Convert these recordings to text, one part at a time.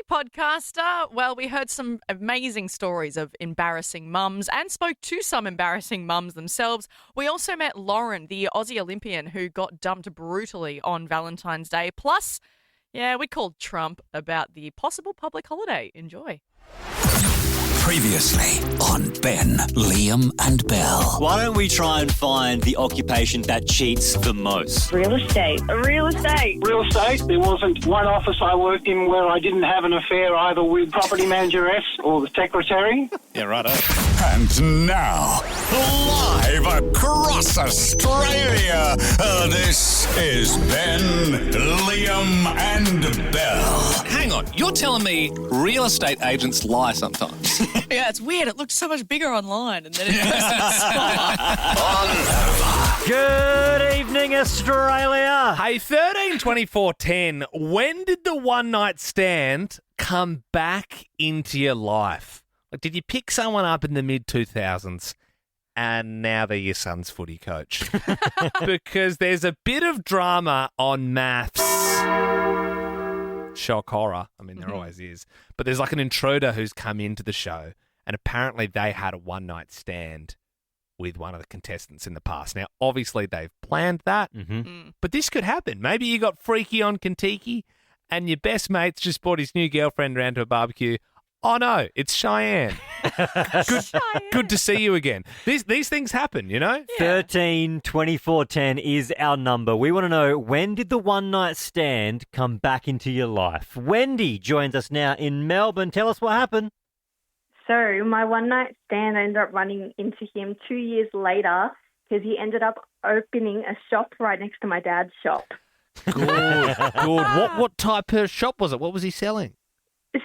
podcaster. Well, we heard some amazing stories of embarrassing mums and spoke to some embarrassing mums themselves. We also met Lauren, the Aussie Olympian who got dumped brutally on Valentine's Day. Plus, we called Trump about the possible public holiday. Enjoy. Previously on Ben, Liam and Belle. Why don't we try and find the occupation that cheats the most? Real estate. Real estate. There wasn't one office I worked in where I didn't have an affair either with property manageress or the secretary. Yeah, righto. And now, live across Australia, this is Ben, Liam and Belle. Hang on, you're telling me real estate agents lie sometimes? Yeah, it's weird. It looks so much bigger online and then it goes to the spot. On Good evening, Australia. Hey, 13-24-10, when did the one-night stand come back into your life? Like, did you pick someone up in the mid-2000s and now they're your son's footy coach? Because there's a bit of drama on maths. Shock horror. I mean, there always is. But there's like an intruder who's come into the show and apparently they had a one-night stand with one of the contestants in the past. Now, obviously, they've planned that, but this could happen. Maybe you got freaky on Kentucky and your best mate's just brought his new girlfriend around to a barbecue. Oh, no, it's Cheyenne. Good to see you again. These things happen, you know? 13 24 10 is our number. We want to know, when did the one-night stand come back into your life? Wendy joins us now in Melbourne. Tell us what happened. So my one-night stand, I ended up running into him 2 years later because he ended up opening a shop right next to my dad's shop. Good. What type of shop was it? What was he selling?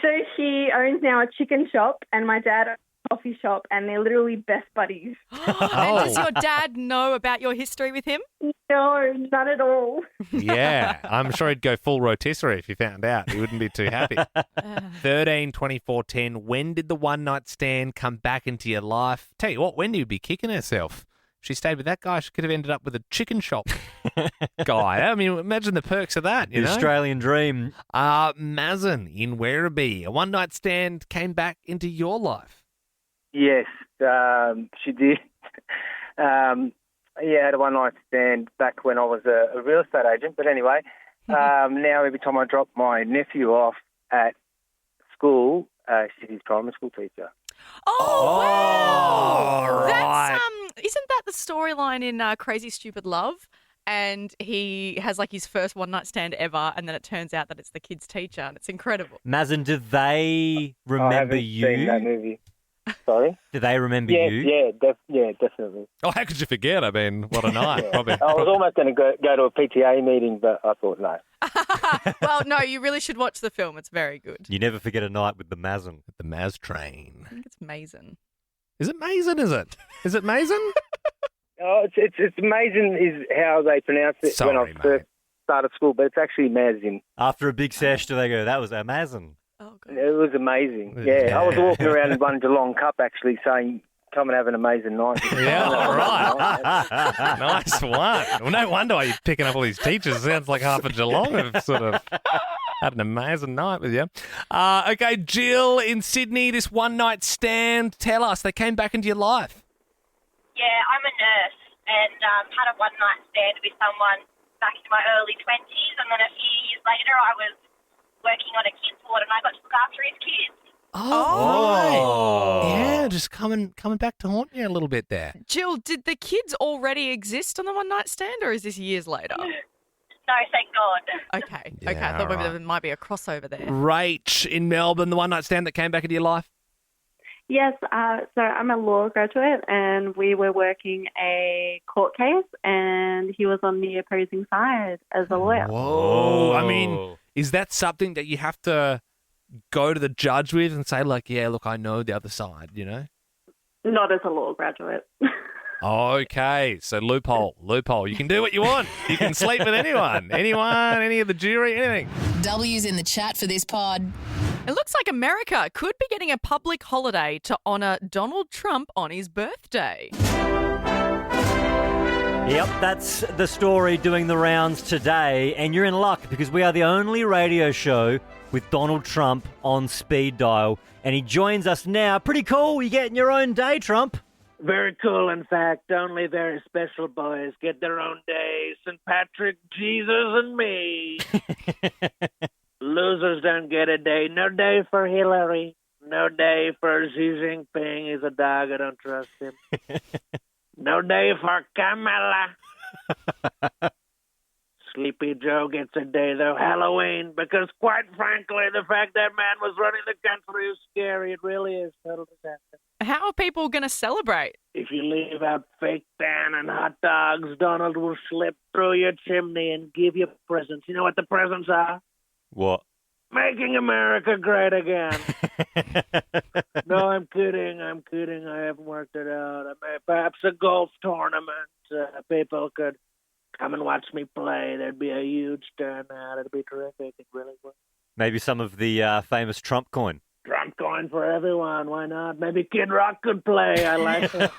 So he owns now a chicken shop and my dad owns a coffee shop and they're literally best buddies. And does your dad know about your history with him? No, not at all. Yeah, I'm sure he'd go full rotisserie if he found out. He wouldn't be too happy. 13-24-10, when did the one-night stand come back into your life? Tell you what, Wendy would be kicking herself. If she stayed with that guy, she could have ended up with a chicken shop guy. I mean, imagine the perks of that, you know? Australian dream. Mazen in Werribee, a one-night stand came back into your life. Yes, she did. I had a one-night stand back when I was a real estate agent. But anyway, now every time I drop my nephew off at school, she's his primary school teacher. Oh, wow. Right. Isn't that the storyline in Crazy Stupid Love? And he has like his first one-night stand ever, and then it turns out that it's the kid's teacher, and it's incredible. Mazen, do they remember I haven't seen that movie. Sorry? Do they remember you? you? Definitely. Oh, how could you forget? I mean, what a night. Probably. I was almost going to go to a PTA meeting, but I thought no. Well, no, you really should watch the film. It's very good. You never forget a night with the Mazen. The Maz train. I think it's Mason. Is it Mason, is it? Is it Mason? Oh, it's amazing is how they pronounce it when I first started school, but it's actually Mazin. After a big sesh, do they go, that was our Mazen? Oh, God. It was amazing. Yeah, I was walking around in one Geelong Cup actually saying, come and have an amazing night. Yeah, all right. Nice one. Well, no wonder why you're picking up all these teachers. It sounds like half of Geelong have sort of had an amazing night with you. Okay, Jill in Sydney, this one-night stand. Tell us, they came back into your life. Yeah, I'm a nurse and had a one-night stand with someone back in my early 20s, and then a few years later I was working on a kids' ward and I got to look after his kids. Oh. Yeah, just coming back to haunt you a little bit there. Jill, did the kids already exist on the one-night stand, or is this years later? No, thank God. Okay, Yeah, I thought maybe right. there might be a crossover there. Rach in Melbourne, the one-night stand that came back into your life. Yes, so I'm a law graduate and we were working a court case and he was on the opposing side as a lawyer. Whoa. I mean, is that something that you have to go to the judge with and say, like, yeah, look, I know the other side, you know? Not as a law graduate. Okay, so loophole. You can do what you want. You can sleep with anyone, any of the jury, anything. W's in the chat for this pod. It looks like America could be getting a public holiday to honour Donald Trump on his birthday. Yep, that's the story doing the rounds today, and you're in luck because we are the only radio show with Donald Trump on speed dial, and he joins us now. Pretty cool. You getting your own day, Trump. Very cool, in fact. Only very special boys get their own day. St. Patrick, Jesus, and me. Losers don't get a day. No day for Hillary. No day for Xi Jinping. He's a dog. I don't trust him. No day for Kamala. Sleepy Joe gets a day, though, Halloween, because quite frankly, the fact that man was running the country is scary. It really is. Total disaster. How are people going to celebrate? If you leave out fake tan and hot dogs, Donald will slip through your chimney and give you presents. You know what the presents are? What? Making America great again. No, I'm kidding. I haven't worked it out. Perhaps a golf tournament. People could come and watch me play. There'd be a huge turnout. It'd be terrific. It really would. Maybe some of the famous Trump coin. Trump coin for everyone. Why not? Maybe Kid Rock could play. I like it.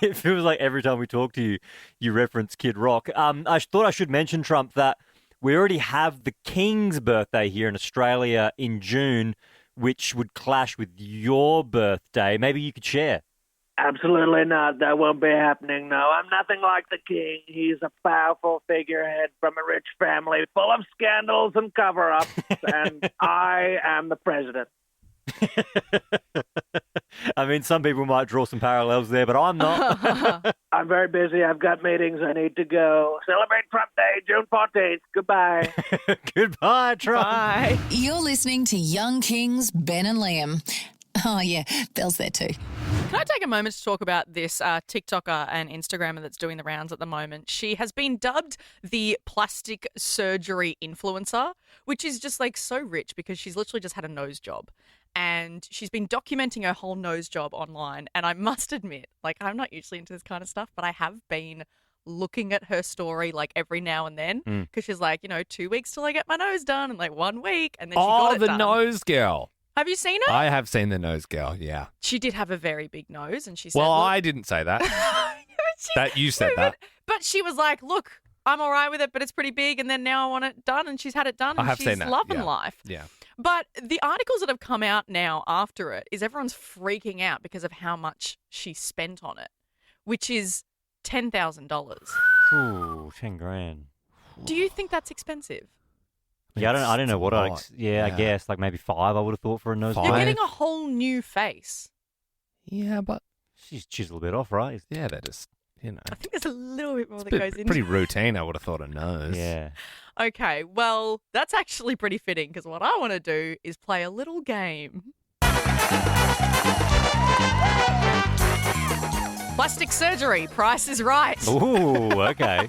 It feels like every time we talk to you, you reference Kid Rock. I thought I should mention, Trump, that we already have the King's birthday here in Australia in June, which would clash with your birthday. Maybe you could share. Absolutely not. That won't be happening, no. I'm nothing like the king. He's a powerful figurehead from a rich family full of scandals and cover-ups, and I am the president. I mean, some people might draw some parallels there, but I'm not. I'm very busy. I've got meetings. I need to go. Celebrate Trump Day, June 14th. Goodbye. Goodbye, Trump. Bye. You're listening to Young Kings, Ben and Liam. Oh, yeah, Belle's there too. Can I take a moment to talk about this TikToker and Instagrammer that's doing the rounds at the moment? She has been dubbed the plastic surgery influencer, which is just like so rich because she's literally just had a nose job. And she's been documenting her whole nose job online. And I must admit, like, I'm not usually into this kind of stuff, but I have been looking at her story like every now and then because she's like, 2 weeks till I get my nose done and like 1 week. And then she got it the done. nose girl. Have you seen her? I have seen the nose girl, yeah. She did have a very big nose and she said, Well, look, I didn't say that. You said that. But she was like, look, I'm all right with it, but it's pretty big. And then now I want it done. And she's had it done. And I have she's seen that. loving life. Yeah. But the articles that have come out now after it is everyone's freaking out because of how much she spent on it, which is $10,000. Ooh, 10 grand. Do you think that's expensive? Yeah, I don't know what I Yeah. guess like maybe 5 I would have thought for a nose. You're getting a whole new face. Yeah, but she's chiseled a bit off, right? yeah, they're just, I think there's a little bit more it's that goes into pretty routine, I would have thought, a nose. Yeah. Okay, well, that's actually pretty fitting because what I want to do is play a little game. Plastic surgery, Price is Right. Ooh, okay.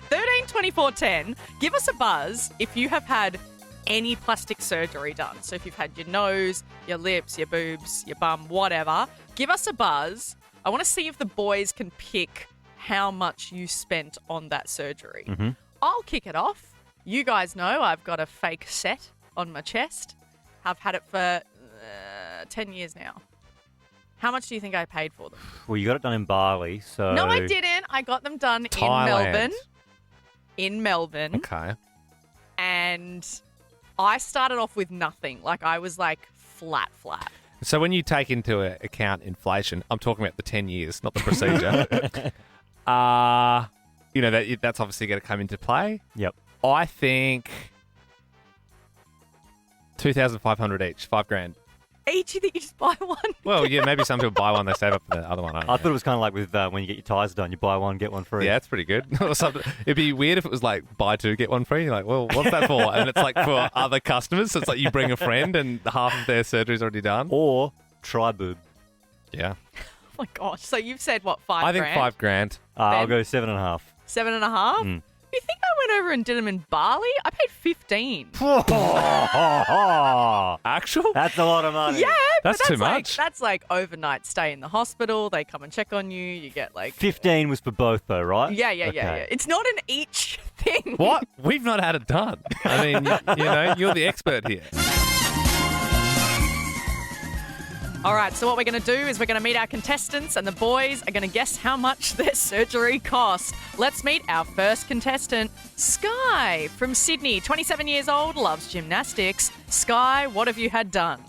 13 24 10. Give us a buzz if you have had any plastic surgery done. So if you've had your nose, your lips, your boobs, your bum, whatever, give us a buzz. I want to see if the boys can pick how much you spent on that surgery. Mm-hmm. I'll kick it off. You guys know I've got a fake set on my chest. I've had it for 10 years now. How much do you think I paid for them? Well, you got it done in Bali, so... No, I didn't. I got them done Thailand. in Melbourne. Okay. And I started off with nothing. Like, I was like flat. So when you take into account inflation, I'm talking about the 10 years, not the procedure. That's obviously going to come into play. Yep. I think 2,500 each, $5,000. Each, you think you just buy one? Well, yeah, maybe some people buy one, they save up for the other one. I thought it was kind of like with when you get your tyres done, you buy one, get one free. Yeah, that's pretty good. Or something. It'd be weird if it was like buy two, get one free. You're like, well, what's that for? And it's like for other customers. So it's like you bring a friend and half of their surgery's already done. Or try boob. Yeah. Oh my gosh. So you've said what, $5,000? I think $5,000. I'll go 7.5. 7.5? You think I went over and did them in Bali? I paid 15. Actual? That's a lot of money. Yeah, that's too like, much. That's like overnight stay in the hospital. They come and check on you. You get like 15 was for both though, right? Yeah. Okay. It's not an each thing. What? We've not had it done. I mean, you're the expert here. All right, so what we're going to do is we're going to meet our contestants and the boys are going to guess how much their surgery cost. Let's meet our first contestant, Sky from Sydney, 27 years old, loves gymnastics. Sky, what have you had done?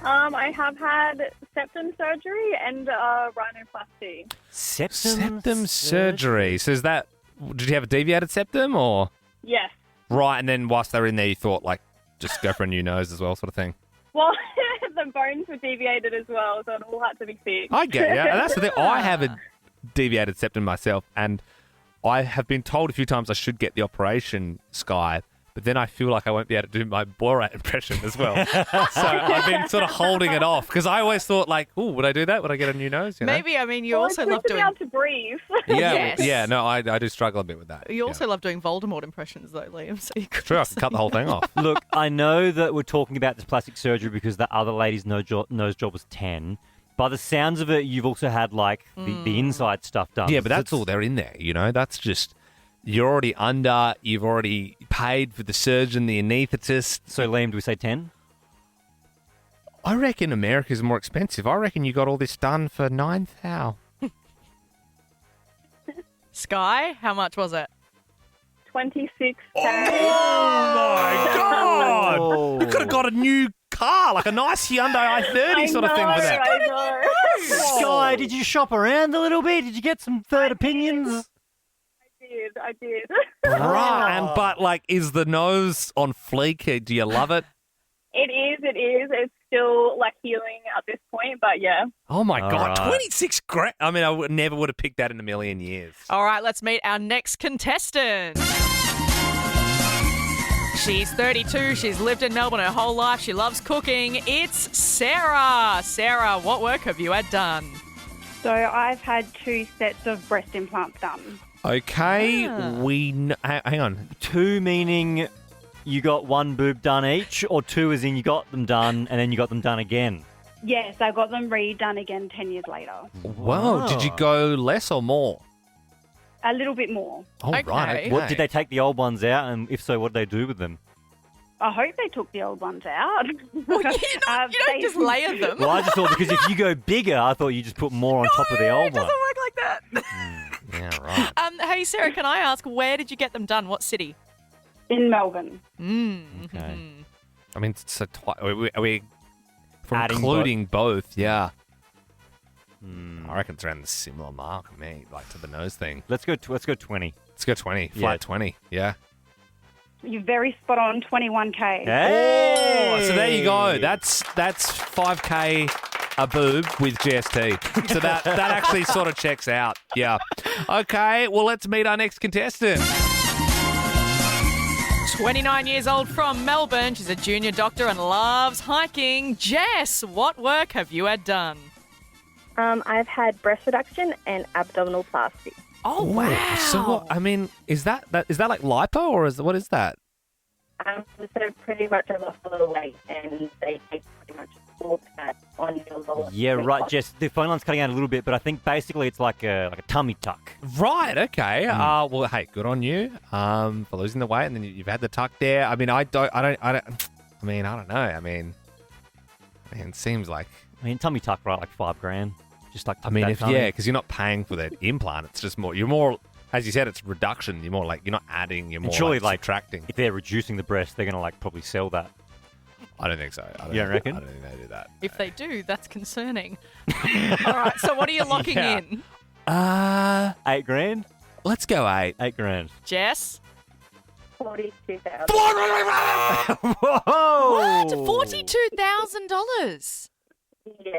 I have had septum surgery and rhinoplasty. Septum surgery. So is that, did you have a deviated septum or? Yes. Right, and then whilst they were in there, you thought, like, just go for a new nose as well, sort of thing? Well, the bones were deviated as well, so it all had to be fixed. I get you. And that's the thing. I have a deviated septum myself, and I have been told a few times I should get the operation, Sky, but then I feel like I won't be able to do my Borat impression as well. So I've been sort of holding it off because I always thought, like, oh, would I do that? Would I get a new nose? You know? Maybe, I mean, you also love to doing... be able to breathe. Yeah, yeah. No, I do struggle a bit with that. You also love doing Voldemort impressions, though, Liam. So you could True, I can cut the whole thing off. Look, I know that we're talking about this plastic surgery because the other lady's nose job was 10. By the sounds of it, you've also had, like, the inside stuff done. Yeah, but that's all they're in there, you know? That's just... You're already under, you've already paid for the surgeon, the anaesthetist. So, Liam, do we say 10? I reckon America's more expensive. I reckon you got all this done for $9,000. Sky, how much was it? 26K. Oh, my God! Oh. You could have got a new car, like a nice Hyundai i30 sort of thing for that. I know. Sky, did you shop around a little bit? Did you get some third opinions? I did. Right, but like, is the nose on fleek? Do you love it? It is. It's still like healing at this point, but yeah. Oh my God, right. 26 grand. I mean, I never would have picked that in a million years. All right, let's meet our next contestant. She's 32. She's lived in Melbourne her whole life. She loves cooking. It's Sarah. Sarah, what work have you had done? So I've had 2 sets of breast implants done. Okay, hang on. 2 meaning you got 1 boob done each, or 2 as in you got them done and then you got them done again? Yes, I got them redone again 10 years later. Wow. Did you go less or more? A little bit more. Oh, Okay. right. Okay. What did they take the old ones out, and if so, what did they do with them? I hope they took the old ones out. Well, you don't just layer them. Well, I just thought because if you go bigger, I thought you just put more on top of the old It doesn't one. work like that. Yeah, right. Hey, Sarah, can I ask, where did you get them done? What city? In Melbourne. Okay. I mean, so are we for Adding including both? Yeah. I reckon it's around the similar mark, me, like to the nose thing. Let's go 20. Let's go 20. Flat 20. Yeah. You're very spot on, 21K. Oh, so there you go. That's 5K a boob with GST. So that actually sort of checks out. Yeah. Okay, well, let's meet our next contestant. 29 years old from Melbourne. She's a junior doctor and loves hiking. Jess, what work have you had done? I've had breast reduction and abdominoplasty. Oh, wow. So what? I mean, is that like lipo or what is that? So pretty much I lost a little weight, and they take pretty much all the fat on your lower. Yeah, right, Jess. The phone line's cutting out a little bit, but I think basically it's like a tummy tuck. Right. Okay. Well, hey, good on you for losing the weight, and then you've had the tuck there. I mean, I don't know. I mean, it seems like. I mean, tummy tuck, right? Like $5,000. Just like. I mean, because you're not paying for that implant. It's just more. You're more. As you said, it's reduction. You're more like you're not adding. You're more surely, like subtracting. If they're reducing the breast, they're going to like probably sell that. I don't think so. You don't reckon? I don't think they do that. If they do, that's concerning. All right, so what are you locking in? $8,000. Let's go 8. $8,000. Jess? 42,000. Whoa! What? $42,000? Yeah.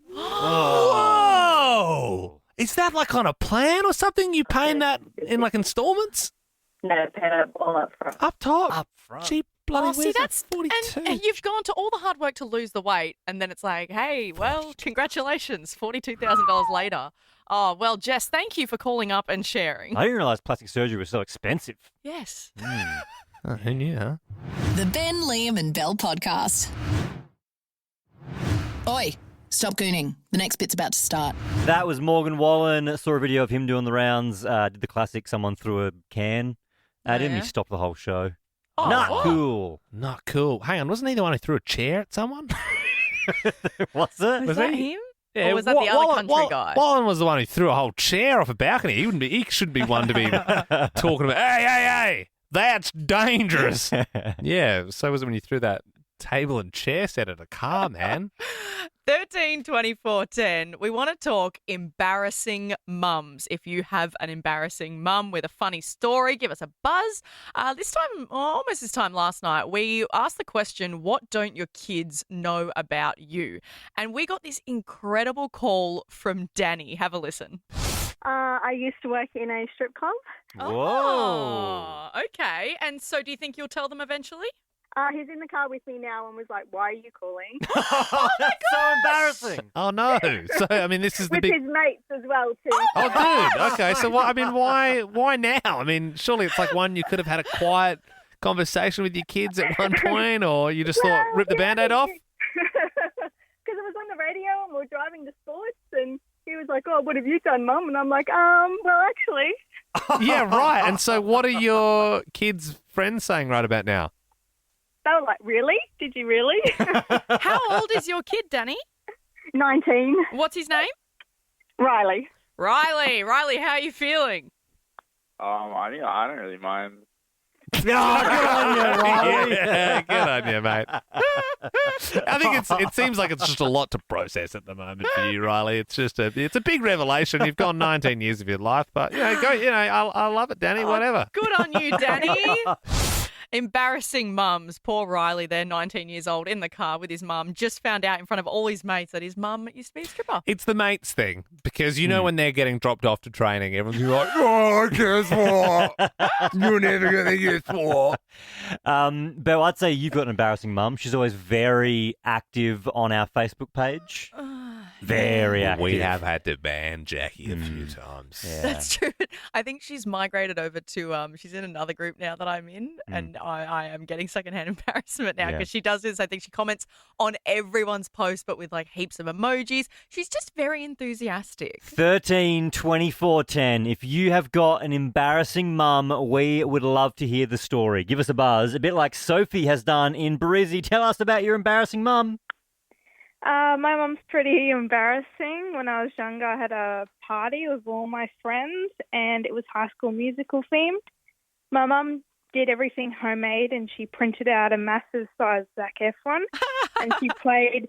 Whoa! Is that like on a plan or something? You paying that in like installments? No, paid up all up front. Up top? Up front. Cheap bloody See, that's 42. And you've gone to all the hard work to lose the weight, and then it's like, hey, well, congratulations, $42,000 later. Oh, well, Jess, thank you for calling up and sharing. I didn't realise plastic surgery was so expensive. Yes. Oh, who knew, huh? The Ben, Liam and Bell podcast. Oi, stop gooning. The next bit's about to start. That was Morgan Wallen. Saw a video of him doing the rounds. Did the classic, someone threw a can at him. yeah? He stopped the whole show. Oh, Not cool. Not cool. Hang on, wasn't he the one who threw a chair at someone? Was it? Was that he? him? Yeah, Or was that the other country guy? Wallen was the one who threw a whole chair off a balcony. He shouldn't be one to be talking about, hey, that's dangerous. Yeah, so was it when you threw that table and chair set at a car, man. 13 24 10. We want to talk embarrassing mums. If you have an embarrassing mum with a funny story, give us a buzz. This time, almost this time last night, we asked the question, what don't your kids know about you? And we got this incredible call from Danny. Have a listen. I used to work in a strip club. Oh, okay. And so do you think you'll tell them eventually? He's in the car with me now and was like, why are you calling? Oh, that's so embarrassing. Oh, no. So, I mean, this is the with big... his mates as well, too. Oh, good. Okay, so why now? I mean, surely it's like one you could have had a quiet conversation with your kids at one point, or you just thought, rip the Band-Aid off? Because it was on the radio and we were driving to sports and he was like, oh, what have you done, Mum? And I'm like, well, actually. Yeah, right. And so what are your kids' friends saying right about now? They were like, really? Did you really? How old is your kid, Danny? 19. What's his name? Riley. Riley, how are you feeling? I don't really mind. Good on you, Riley. Yeah, good on you, mate. I think it seems like it's just a lot to process at the moment for you, Riley. It's just it's a big revelation. You've gone 19 years of your life, but I love it, Danny. Whatever. Good on you, Danny. Embarrassing mums. Poor Riley, they're 19 years old in the car with his mum. Just found out in front of all his mates that his mum used to be a stripper. It's the mates thing, because you know when they're getting dropped off to training, everyone's like, oh, guess what? You're never going to guess what. Belle, I'd say you've got an embarrassing mum. She's always very active on our Facebook page. Very active. We have had to ban Jackie a few times. Yeah. That's true. I think she's migrated over to, she's in another group now that I'm in, and I am getting secondhand embarrassment now because she does this. I think she comments on everyone's post, but with like heaps of emojis. She's just very enthusiastic. 13 24 10. If you have got an embarrassing mum, we would love to hear the story. Give us a buzz, a bit like Sophie has done in Brizzy. Tell us about your embarrassing mum. My mum's pretty embarrassing. When I was younger, I had a party with all my friends, and it was High School Musical themed. My mum did everything homemade, and she printed out a massive size Zac Efron, and she pinned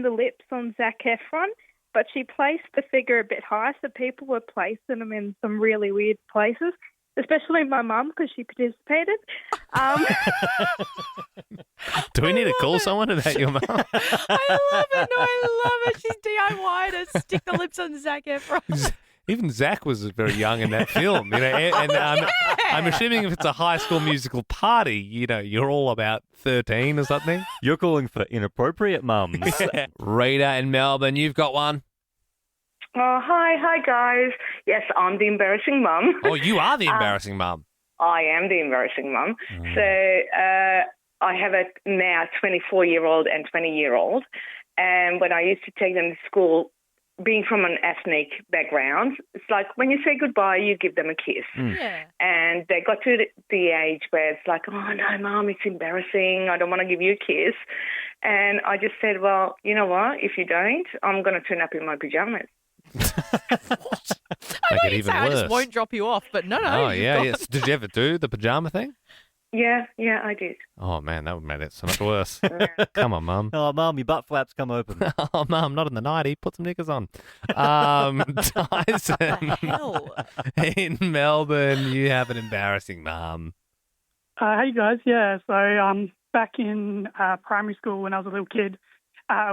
the lips on Zac Efron, but she placed the figure a bit high, so people were placing them in some really weird places, especially my mum, because she participated. Do we need to call someone about your mum? I love it. No, I love it. She's DIY to stick the lips on Zac Efron. Even Zach was very young in that film, and I'm assuming if it's a High School Musical party, you're all about 13 or something. You're calling for inappropriate mums. Yeah. Rita in Melbourne, you've got one. Oh, hi guys. Yes, I'm the embarrassing mum. Oh, you are the embarrassing mum. I am the embarrassing mum. So I have a now 24-year-old and 20-year-old, and when I used to take them to school, being from an ethnic background, it's like when you say goodbye, you give them a kiss. Yeah. And they got to the age where it's like, oh, no, Mum, it's embarrassing. I don't want to give you a kiss. And I just said, well, you know what? If you don't, I'm going to turn up in my pajamas. I know you'd say I just won't drop you off, but no. Oh, yeah, yes. Did you ever do the pajama thing? Yeah, I did. Oh, man, that would make it so much worse. Come on, Mum. Oh, Mum, your butt flaps come open. Oh, Mum, not in the 90. Put some knickers on. Tyson, in Melbourne, you have an embarrassing mum. Hey, guys. Yeah, so back in primary school when I was a little kid,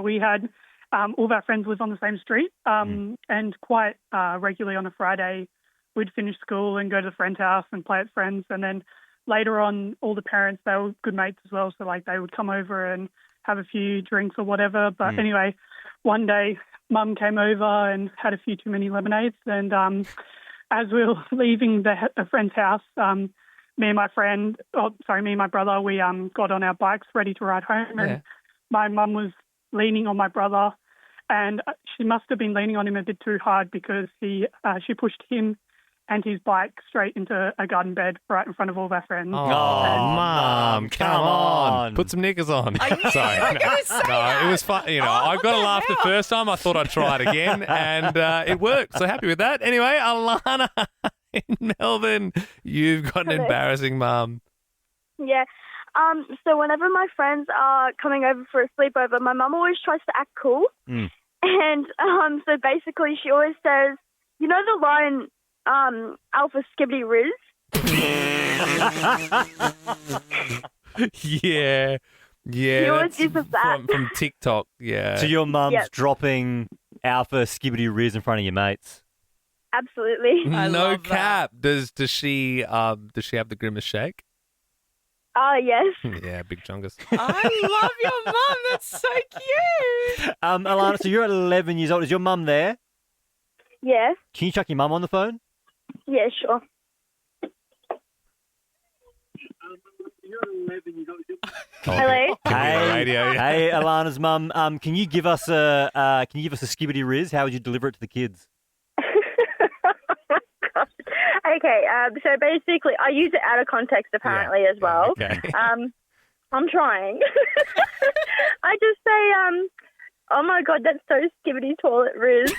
we had all of our friends lived on the same street, and quite regularly on a Friday, we'd finish school and go to the friend's house and play at friends, and then later on, all the parents, they were good mates as well, so like they would come over and have a few drinks or whatever. But anyway, one day, Mum came over and had a few too many lemonades, and as we were leaving a friend's house, me and my brother, we got on our bikes ready to ride home, and my mum was leaning on my brother, and she must have been leaning on him a bit too hard because she pushed him and his bike straight into a garden bed right in front of all of our friends. Oh, Mum, come on. Put some knickers on. Sorry. No, it was fun. You know, I got to laugh the first time. I thought I'd try it again, and it worked. So happy with that. Anyway, Alana in Melbourne, you've got an embarrassing mum. Yeah. So whenever my friends are coming over for a sleepover, my mum always tries to act cool. Mm. And so basically she always says, you know the line, Alpha Skibbity Riz? Yeah. She always That's uses that. from TikTok, yeah. So your mum's Yep. dropping Alpha Skibbity Riz in front of your mates. Absolutely. No cap. Does she have the grimace shake? Yes. Yeah, big chungus. I love your mum. That's so cute. Alana, so you're 11 years old. Is your mum there? Yeah. Can you chuck your mum on the phone? Yeah, sure. Hello. Hey, Alana's mum. Can you give us a Skibbity Riz? How would you deliver it to the kids? Okay, so basically, I use it out of context apparently as well. Okay. I'm trying. I just say, oh my God, that's so skibbity toilet riz.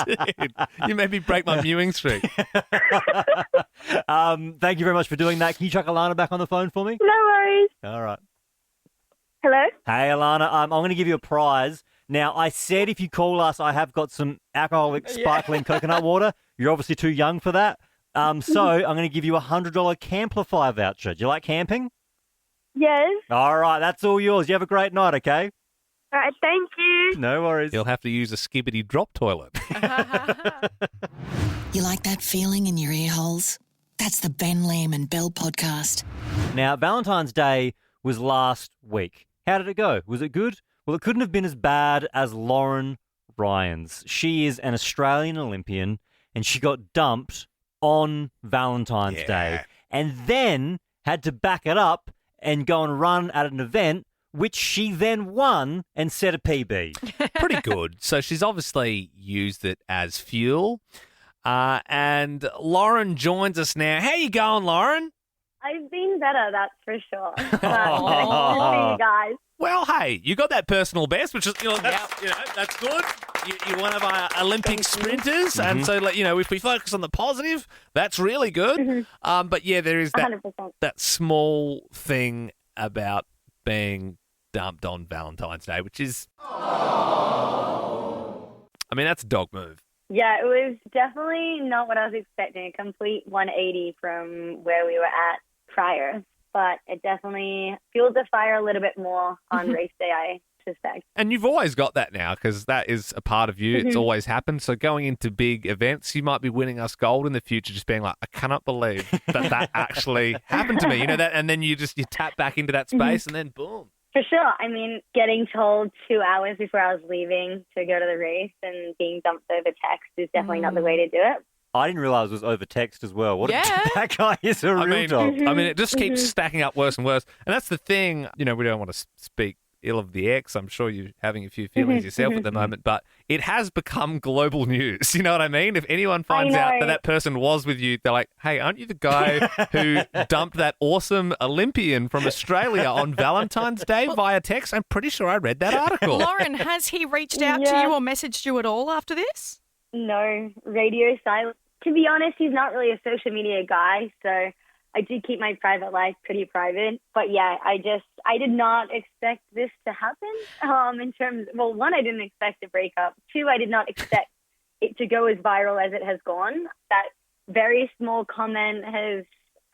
Dude, you made me break my mewing streak. Thank you very much for doing that. Can you chuck Alana back on the phone for me? No worries. All right. Hello? Hey, Alana, I'm going to give you a prize. Now, I said if you call us, I have got some alcoholic sparkling coconut water. You're obviously too young for that. So I'm going to give you a $100 Camplify voucher. Do you like camping? Yes. All right, that's all yours. You have a great night, okay? All right, thank you. No worries. You'll have to use a skibbity drop toilet. You like that feeling in your ear holes? That's the Ben Lamb and Bell podcast. Now, Valentine's Day was last week. How did it go? Was it good? Well, it couldn't have been as bad as Lauren Ryan's. She is an Australian Olympian, and she got dumped on Valentine's Day, and then had to back it up and go and run at an event, which she then won and set a PB. Pretty good. So she's obviously used it as fuel. And Lauren joins us now. How you going, Lauren? I've been better, that's for sure. Good to see you guys. Well, hey, you got that personal best, which is that's good. You're one of our Olympic sprinters, and so if we focus on the positive, that's really good. But yeah, there is that 100%. that small thing about being dumped on Valentine's Day, which is, I mean, that's a dog move. Yeah, it was definitely not what I was expecting, a complete 180 from where we were at prior. But it definitely fueled the fire a little bit more on race day, I suspect. And you've always got that now because that is a part of you. It's always happened. So going into big events, you might be winning us gold in the future, just being like, I cannot believe that actually happened to me. You know that, and then you tap back into that space, and then boom. For sure. I mean, getting told 2 hours before I was leaving to go to the race and being dumped over text is definitely not the way to do it. I didn't realise it was over text as well. That guy is a real dog. I mean, it just keeps stacking up worse and worse. And that's the thing, we don't want to speak ill of the ex. I'm sure you're having a few feelings yourself at the moment, but it has become global news. You know what I mean? If anyone finds out that person was with you, they're like, hey, aren't you the guy who dumped that awesome Olympian from Australia on Valentine's Day via text? I'm pretty sure I read that article. Lauren, has he reached out to you or messaged you at all after this? No, radio silence. To be honest, he's not really a social media guy, so I do keep my private life pretty private. But yeah, I did not expect this to happen. In terms, well, one, I didn't expect a breakup. Two, I did not expect it to go as viral as it has gone. That very small comment has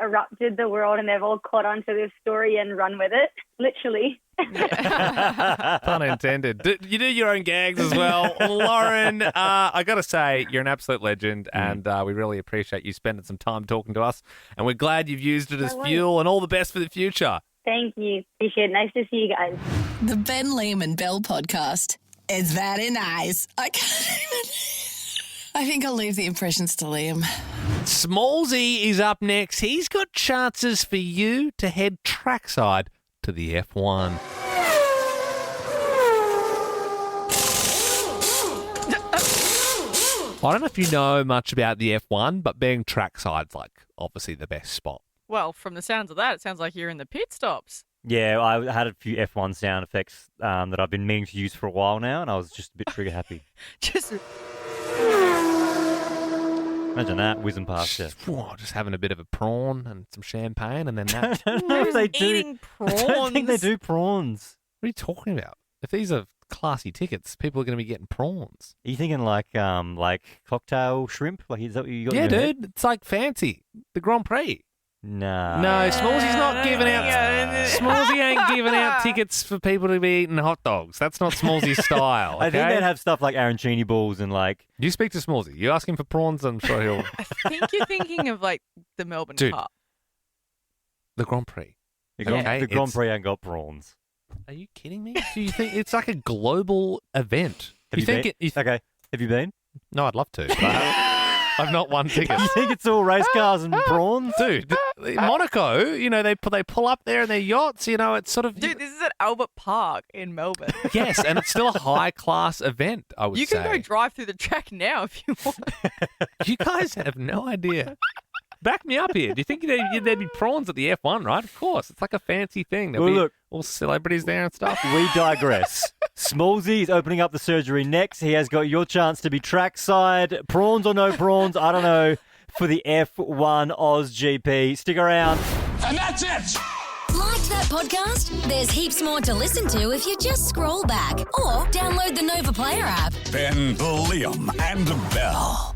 erupted the world, and they've all caught onto this story and run with it, literally. Pun intended. You do your own gags as well. Lauren, I got to say, you're an absolute legend, and we really appreciate you spending some time talking to us, and we're glad you've used it as fuel, and all the best for the future. Thank you. Appreciate it. Nice to see you guys. The Ben Lamb and Bell podcast. It's very nice. I can't even... I think I'll leave the impressions to Liam. Smallsy is up next. He's got chances for you to head trackside to the F1. I don't know if you know much about the F1, but being trackside's like obviously the best spot. Well, from the sounds of that, it sounds like you're in the pit stops. Yeah, I had a few F1 sound effects that I've been meaning to use for a while now, and I was just a bit trigger happy. Just imagine that whizzing past you. Just having a bit of a prawn and some champagne, and then that. I don't know if they do. Eating prawns. I don't think they do prawns. What are you talking about? If these are classy tickets, people are going to be getting prawns. Are you thinking like cocktail shrimp? Like is that what you got? Yeah, in your dude, head? it's like fancy. The Grand Prix. No. No, Smallsy's not giving out. Smallsy ain't giving out tickets for people to be eating hot dogs. That's not Smallsy's style. Okay? I think they'd have stuff like arancini balls and like. You speak to Smallsy. You ask him for prawns, I'm sure he'll. I think you're thinking of like the Melbourne Dude. Cup. The Grand Prix. The Okay, Grand it's- Prix ain't got prawns. Are you kidding me? Do you think it's like a global event? Have you think been? it? Okay. Have you been? No, I'd love to. But I've not won tickets. You think it's all race cars and prawns? Dude, Monaco, you know, they pull up there in their yachts, you know, it's sort of... Dude, this is at Albert Park in Melbourne. Yes, and it's still a high-class event, I would You say. can go drive through the track now if you want. You guys have no idea. Back me up here. Do you think there'd be prawns at the F1, right? Of course. It's like a fancy thing. There'll Well, be look. all celebrities there and stuff. We digress. Smallsy is opening up the surgery next. He has got your chance to be trackside. Prawns or no prawns, I don't know, for the F1 Oz GP. Stick around. And that's it! Like that podcast? There's heaps more to listen to if you just scroll back or download the Nova Player app. Ben, Liam, and Bell.